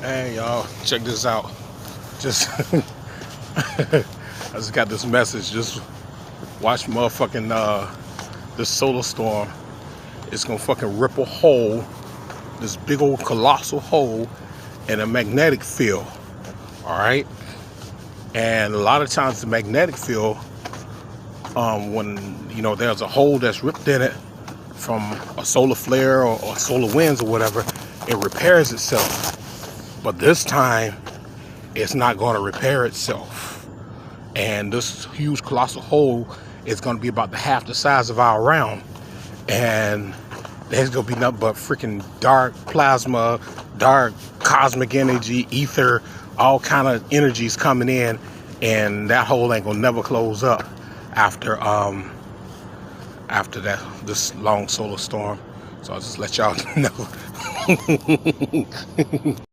Hey y'all, check this out. Just I just got this message. Just watch motherfucking this solar storm. It's gonna fucking rip a hole, this big old colossal hole in a magnetic field. Alright? And a lot of times the magnetic field, when there's a hole that's ripped in it from a solar flare or solar winds or whatever, it repairs itself. But this time, it's not going to repair itself. And this huge colossal hole is going to be about the half the size of our round. And there's going to be nothing but freaking dark plasma, dark cosmic energy, ether, all kind of energies coming in. And that hole ain't going to never close up after this long solar storm. So I'll just let y'all know.